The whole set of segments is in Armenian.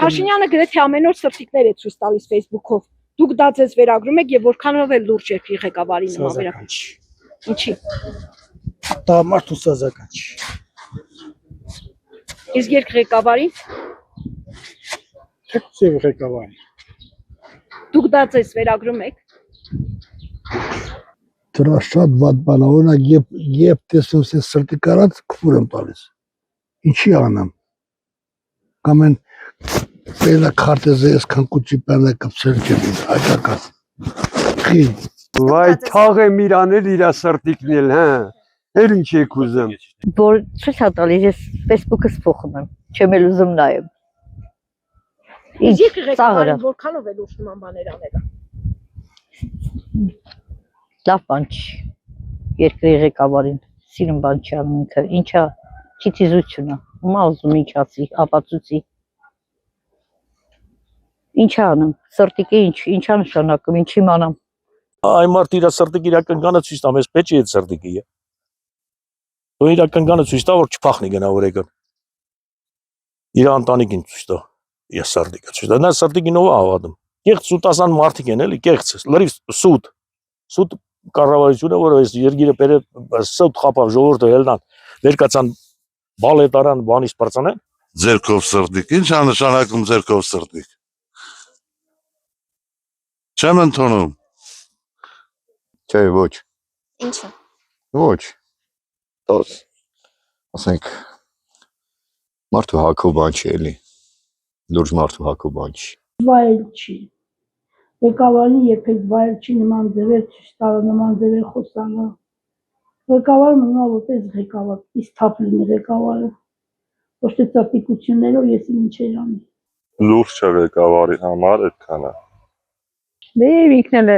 Փաշինյանը գրեթե ամեն օր սրտիկներ է ցույց տալիս Facebook-ով։ Դուք դա ձեզ վերագրում եք եւ որքանով է լուրջ երկրի ղեկավարի նման վերագրում։ Ինչի։ Դա մարդու սազական չի։ Իսկ երկղեկավարին։ Թեկուզ ղեկավարի։ Դուք դա ձեզ վերագրում եք։ Դրա շատ վատ բան է, օրինակ երբ տեսնում ես սրտի կարած քֆուր եմ տալիս։ Ինչի անեմ։ Կամ են Պելա քարտեզը այսքան կուճի պանը կպցել չեմ հայկական։ Խի։ Վայ թաղ եմ իրանել իրա սրտիկն էլ, հա։ Էլ ինչ եք ուզում։ Որ ցույց է տալիս, ես Facebook-ս փոխում եմ, չեմ էլ ուզում նայեմ։ Իսկ երկղեկավարին որքանով է լուրջ նման բաներ անելը։ Լավ բան չի, երկրի ղեկավարին, սիրուն բան չի անում ինքը, ինչա քիթիզություն է, ումա ուզում ինչ ասի, ապացուցի։ Ինչա անում, սրտիկը ինչա նշանակում, ինչ իմանամ։ Այ մարդ իր սրտիկը իր կնկանը ցույց տա, մեզ պետք է այդ սրտիկը է։ Դու իր կնկանը ցույց տա, որ չփախնի գնա օրեկան։ Իր ընտանիքին ցույց տա, ես սրտիկը ցույց տա, նա սրտիկին ով է հավատում։ Կեղծ սուտասան մարդիկ են էլի, կեղծ, լրիվ սուտ։ Սուտ կառավարությունը, որ այս երկիրը բերե սուտ խապավ ժողովուրդը ելնան, վերկացան բալետարան բանից բարձանեն։ Ձերքով սրտիկ, ինչ է նշանակում ձերքով սրտիկ։ Չեմ ընդունում։ Չէ, ոչ։ Ինչը։ Ոչ։ Տոս։ Ասենք մարդու հակով բան չի էլի։ Լուրջ մարդու հակով բան չի։ Վայել չի։ Ղեկավարին երբեք վայել չի նման ձևեր ցույց տալը, նման ձևեր խոսալը։ Ղեկավարը մնա որպես ղեկավար, իսկ թափ լինի ղեկավարը։ Ոչ թե ծափիկություններով ես ինչեր անի։ Լուրջ է ղեկավարի համար այդքանը։ Դե ինքն էլ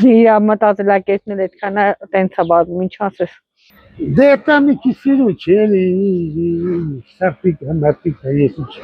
իր մտածելակերպն էլ այդքան է տենց է բացում, ինչ ասես։ Դե դա մի քիչ սիրուն չի էլի, սարտիկ, համարտիկ է ես ինչ։